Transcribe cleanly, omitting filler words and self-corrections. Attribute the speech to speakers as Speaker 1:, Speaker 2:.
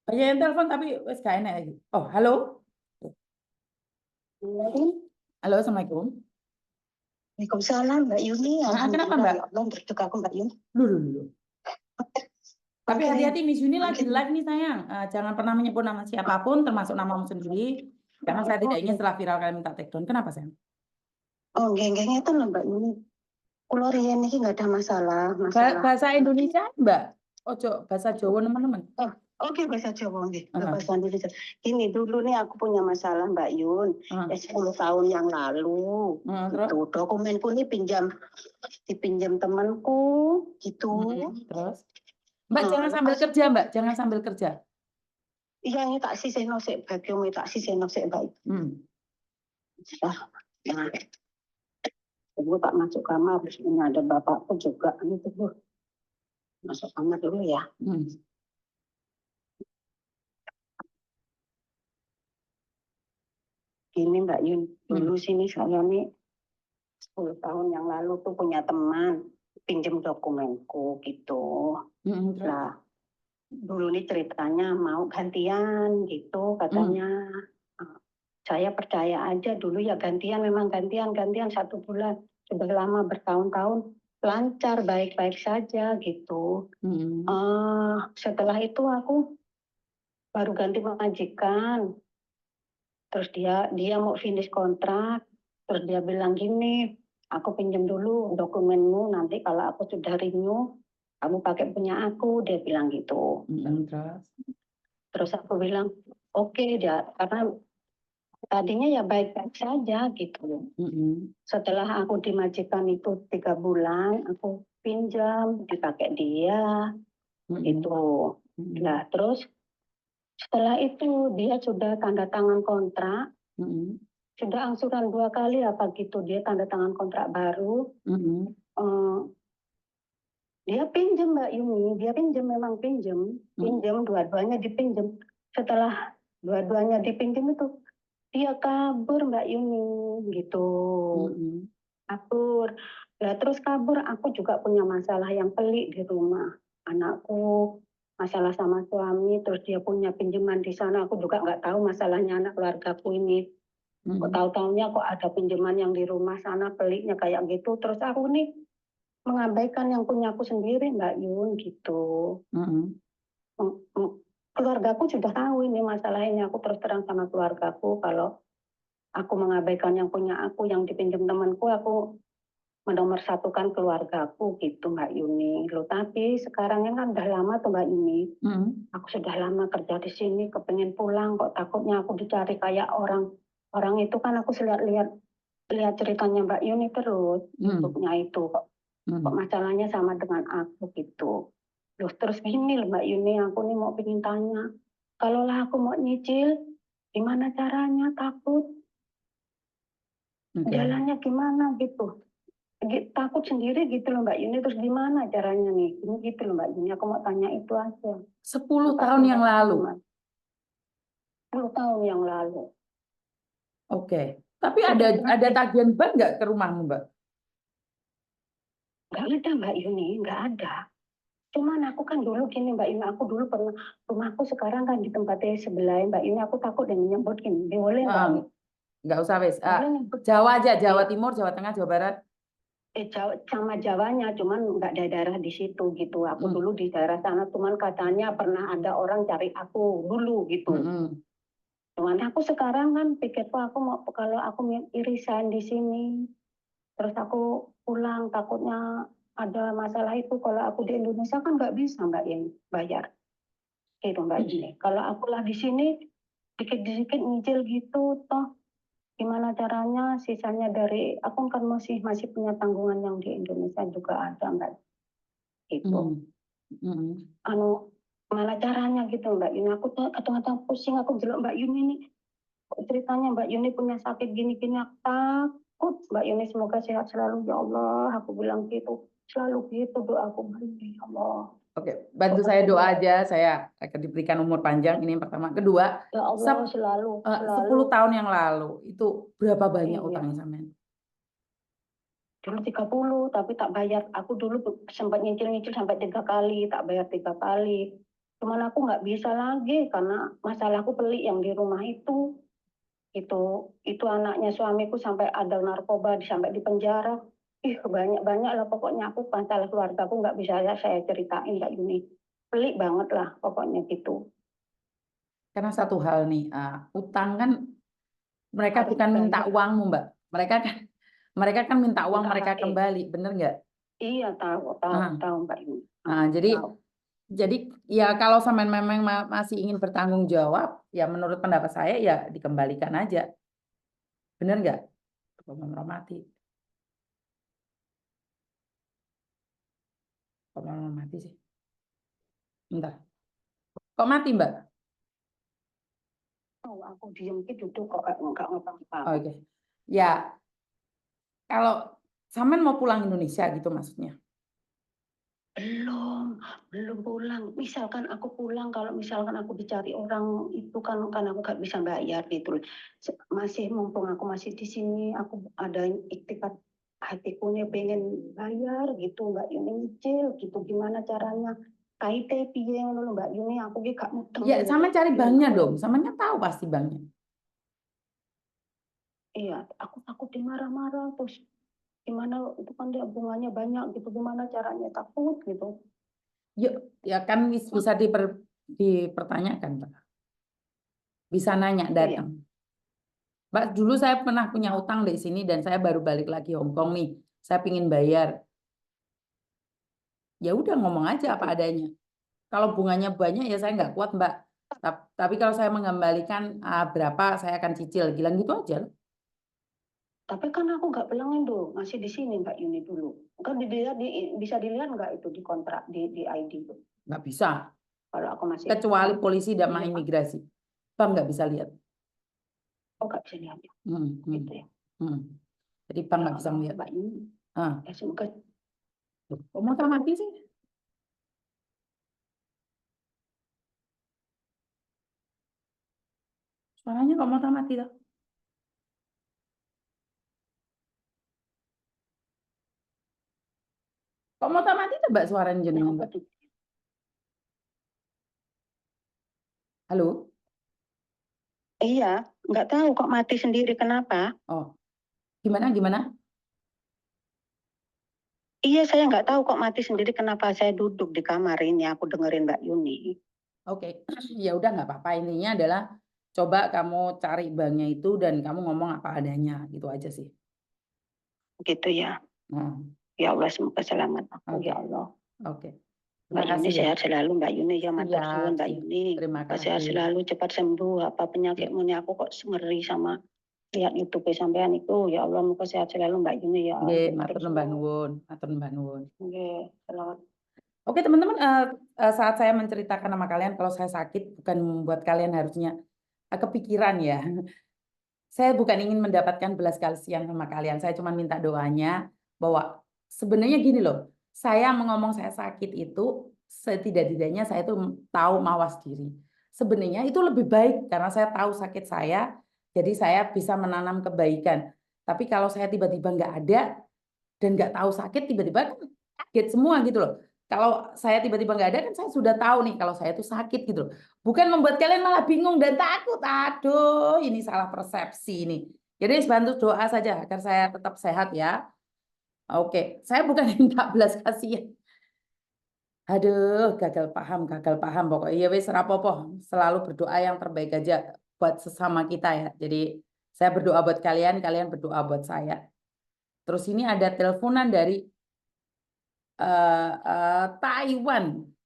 Speaker 1: Banyak yang telepon tapi wes gak enak lagi. Oh, halo. Halo, Assalamualaikum.
Speaker 2: Waalaikumsalam Mbak Yuni.
Speaker 1: Kenapa,
Speaker 2: Alhamdulillah
Speaker 1: Mbak?
Speaker 2: ya Allah berkat aku Mbak Yuni.
Speaker 1: Dulu. Tapi
Speaker 2: Oke,
Speaker 1: hati-hati, Miss Yuni lagi
Speaker 2: mungkin.
Speaker 1: live nih sayang. Jangan pernah menyebut nama siapapun, termasuk namamu sendiri. Karena saya tidak ingin setelah viral kalian minta take down. Kenapa, sayang?
Speaker 2: Oh, geng-gengnya itu loh Mbak Yuni. Kulo riyen iki nggak ada masalah.
Speaker 1: Bahasa Indonesia, Mbak. Ojo, bahasa Jawa, teman-teman.
Speaker 2: Oh, oke bahasa Jawa nggih.
Speaker 1: Ah,
Speaker 2: Bahasa Indonesia. Gini dulu nih aku punya masalah Mbak Yun.
Speaker 1: ah,
Speaker 2: 10 tahun yang lalu.
Speaker 1: terus?
Speaker 2: Gitu. Dokumenku ini dipinjam temanku gitu.
Speaker 1: Terus? Mbak, jangan sambil
Speaker 2: Lepas
Speaker 1: kerja,
Speaker 2: itu
Speaker 1: Mbak. Jangan sambil kerja.
Speaker 2: iya ini tak sisihno sik bagian tak sisihno sik baik. Nah, gue tak masuk kamar, ini ada bapakku juga gitu tuh. Masuk kamar dulu ya. Gini Mbak Yun, dulu sini saya nih 10 tahun yang lalu tuh punya teman pinjam dokumenku gitu. Lah, dulu nih ceritanya mau gantian gitu katanya. Saya percaya aja dulu ya gantian, memang gantian 1 bulan. Sudah lama bertahun-tahun lancar baik-baik saja gitu. Setelah itu aku baru ganti majikan. Terus dia mau finish kontrak. Terus dia bilang gini, aku pinjam dulu dokumenmu, nanti kalau aku sudah renew, kamu pakai punya aku, dia bilang gitu. Terus aku bilang, oke, dia karena tadinya ya baik-baik saja gitu. Setelah aku dimajikan itu 3 bulan, aku pinjam, dipakai dia, itu. Nah, terus setelah itu dia sudah tanda tangan kontrak, sudah angsuran 2 kali apa gitu, dia tanda tangan kontrak baru. Dia pinjam Mbak Yuni, dia pinjam memang pinjam, dua-duanya dipinjam. Setelah dua-duanya dipinjam itu dia kabur Mbak Yuni gitu. Kabur. Nah, terus kabur aku juga punya masalah yang pelik di rumah. Anakku masalah sama suami, terus dia punya pinjaman di sana. Aku juga nggak tahu masalahnya anak keluargaku ini. Kok tahu-taunya kok ada pinjaman yang di rumah sana peliknya kayak gitu. Terus aku nih mengabaikan yang punya aku sendiri Mbak Yun gitu. Keluargaku sudah tahu ini masalah ini. Aku terus terang sama keluargaku kalau aku mengabaikan yang punya aku, yang dipinjam temanku, aku menomorsatukan keluargaku gitu Mbak Yuni. Loh, tapi sekarang kan udah lama tuh Mbak Yuni. Aku sudah lama kerja di sini, kepengen pulang kok takutnya aku dicari kayak orang itu kan aku lihat ceritanya Mbak Yuni terus, YouTube-nya itu kok masalahnya sama dengan aku gitu. Loh, terus gini loh Mbak Yuni, aku nih mau pengen tanya, kalau lah aku mau nyicil, gimana caranya? Takut jalannya gimana gitu. Takut sendiri gitu loh Mbak Yuni, terus gimana caranya nih? Ini gitu loh Mbak Yuni, aku mau tanya itu aja.
Speaker 1: 10 tahun yang lalu.
Speaker 2: 10 tahun yang lalu.
Speaker 1: Oke. Tapi ada tagihan bank nggak ke rumahmu, Mbak?
Speaker 2: Nggak ada Mbak Yuni, nggak ada. Cuman aku kan dulu gini Mbak Yuni, aku dulu pernah, rumahku sekarang kan di tempatnya sebelah Mbak Yuni, aku takut dengan nyebut gini, boleh nggak?
Speaker 1: Nggak usah wes. Jawa aja, Jawa Timur, Jawa Tengah, Jawa Barat.
Speaker 2: Sama Jawanya, cuman nggak ada daerah di situ gitu. Aku dulu di daerah sana, cuman katanya pernah ada orang cari aku dulu gitu. Cuman aku sekarang kan pikirku aku mau kalau aku irisan di sini, terus aku pulang takutnya ada masalah itu. Kalau aku di Indonesia kan nggak bisa Mbak yang bayar, gitu Mbak ini. Kalau aku lah di sini dikit-dikit nyicil gitu, toh gimana caranya sisanya dari aku kan masih punya tanggungan yang di Indonesia juga ada Mbak, gitu. Gimana caranya gitu Mbak Yuni? Aku kadang-kadang pusing, aku jelek Mbak Yuni nih. Ceritanya Mbak Yuni punya sakit gini-gini, aku takut Mbak Yuni semoga sehat selalu ya Allah. Aku bilang gitu, selalu gitu doaku ya Allah.
Speaker 1: Oke, bantu saya doa aja, saya akan diberikan umur panjang. Ini yang pertama. Kedua,
Speaker 2: ya Allah selalu
Speaker 1: 10 tahun yang lalu itu berapa banyak utangnya sampean?
Speaker 2: Dulu 30, tapi tak bayar. Aku dulu sempat nyicil-nyicil sampai 3 kali, tak bayar 3 kali. Cuman aku nggak bisa lagi karena masalahku pelik yang di rumah itu. Itu anaknya suamiku sampai ada narkoba, sampai di penjara. Ih, banyak-banyak lah pokoknya aku masalah keluarga aku nggak bisa ya saya ceritain Mbak Yuni. Pelik banget lah pokoknya gitu.
Speaker 1: Karena satu hal nih, utang kan mereka
Speaker 2: Harus
Speaker 1: bukan minta
Speaker 2: dibayar.
Speaker 1: uangmu, Mbak. Mereka kan minta uang
Speaker 2: Minta
Speaker 1: mereka
Speaker 2: HE.
Speaker 1: kembali, bener nggak?
Speaker 2: Iya
Speaker 1: Ah,
Speaker 2: tahu Mbak Yuni.
Speaker 1: jadi
Speaker 2: Tahu.
Speaker 1: jadi ya kalau sampean memang masih ingin bertanggung jawab, ya menurut pendapat saya ya dikembalikan aja, bener nggak? Kok mati? Kok mati sih? Bentar. Kok mati, Mbak?
Speaker 2: Oh, aku diem gitu kok nggak ngapa-ngapa.
Speaker 1: Oke. Ya, kalau sampean mau pulang Indonesia gitu maksudnya.
Speaker 2: Belum pulang. Misalkan aku pulang, kalau misalkan aku dicari orang itu kan aku nggak bisa bayar gitu. Masih mumpung aku masih di sini, aku ada iktikat hatiku nih pengen bayar gitu, Mbak Yuni nyicil gitu. Gimana caranya? Kaite piye ngono Mbak Yuni, aku ki gak mudeng.
Speaker 1: Ya, sama cari banknya dong. Samanya tahu pasti banknya.
Speaker 2: Iya, aku takut dimarah-marah terus gimana itu kan dia bunganya banyak gitu, gimana caranya takut gitu.
Speaker 1: Yuk, ya kan bisa dipertanyakan, Pak. Bisa nanya,
Speaker 2: Itu ya.
Speaker 1: datang. Mbak, dulu saya pernah punya utang di sini dan saya baru balik lagi Hong Kong nih. Saya pingin bayar. Ya udah ngomong aja apa
Speaker 2: Gitu.
Speaker 1: adanya. Kalau bunganya banyak ya saya nggak kuat, Mbak. Tapi kalau saya mengembalikan berapa saya akan cicil. Bilang gitu aja.
Speaker 2: Tapi kan aku nggak bilangin tuh, masih di sini Mbak Yuni dulu. Kan bisa dilihat nggak itu di kontrak di ID itu.
Speaker 1: Nggak bisa.
Speaker 2: Kalau aku masih
Speaker 1: Kecuali polisi dan
Speaker 2: iya Pak.
Speaker 1: imigrasi. Bang nggak bisa lihat.
Speaker 2: Oh nggak bisa lihat ya.
Speaker 1: Hmm, hmm,
Speaker 2: Gitu ya.
Speaker 1: hmm. Jadi bang
Speaker 2: Ya
Speaker 1: nggak bisa
Speaker 2: Allah
Speaker 1: lihat.
Speaker 2: Mbak Yuni.
Speaker 1: Ah,
Speaker 2: Ya semoga
Speaker 1: kok mau mati sih? Suaranya kok mau mati tuh? Kok mau mati tuh Mbak suaranya
Speaker 2: ya
Speaker 1: jenengan,
Speaker 2: apa
Speaker 1: Mbak?
Speaker 2: tuh.
Speaker 1: Halo?
Speaker 2: Iya, nggak tahu kok mati sendiri kenapa.
Speaker 1: Oh, gimana?
Speaker 2: Iya, saya nggak tahu kok mati sendiri kenapa saya duduk di kamar ini aku dengerin Mbak Yuni.
Speaker 1: Oke, ya udah nggak apa-apa. Intinya adalah coba kamu cari banknya itu dan kamu ngomong apa adanya, gitu aja sih.
Speaker 2: Gitu ya.
Speaker 1: Nah,
Speaker 2: Ya Allah semoga selamat aku
Speaker 1: oke,
Speaker 2: ya Allah.
Speaker 1: oke. Terima
Speaker 2: Mbak Yuni
Speaker 1: kasih ya.
Speaker 2: sehat selalu Mbak Yuni ya matur
Speaker 1: Siap,
Speaker 2: suwun Mbak
Speaker 1: siap.
Speaker 2: Yuni.
Speaker 1: Terima
Speaker 2: Semoga sehat
Speaker 1: kasih.
Speaker 2: selalu cepat sembuh apa
Speaker 1: Ya.
Speaker 2: penyakitmu nih aku kok ngeri sama lihat YouTube sampean itu ya Allah semoga sehat selalu Mbak Yuni ya.
Speaker 1: Nggih,
Speaker 2: Matur
Speaker 1: matur nembah
Speaker 2: suwun.
Speaker 1: nuwun, matur nembah nuwun.
Speaker 2: Nggih, selamat.
Speaker 1: Oke, teman-teman, saat saya menceritakan sama kalian kalau saya sakit bukan membuat kalian harusnya kepikiran ya. Saya bukan ingin mendapatkan belas kasihan sama kalian. Saya cuma minta doanya bahwa sebenarnya gini loh. Saya ngomong saya sakit itu setidak-tidaknya saya itu tahu mawas diri. Sebenarnya itu lebih baik karena saya tahu sakit saya, jadi saya bisa menanam kebaikan. Tapi kalau saya tiba-tiba nggak ada dan nggak tahu sakit, tiba-tiba kan kaget semua gitu loh. Kalau saya tiba-tiba nggak ada kan saya sudah tahu nih kalau saya itu sakit gitu loh. Bukan membuat kalian malah bingung dan takut. Aduh, ini salah persepsi ini. Jadi bantu doa saja agar saya tetap sehat ya. Oke, saya bukan minta belas kasihan. Aduh, gagal paham pokoknya. Ya wis rapopo, selalu berdoa yang terbaik aja buat sesama kita ya. Jadi saya berdoa buat kalian, kalian berdoa buat saya. Terus ini ada teleponan dari Taiwan.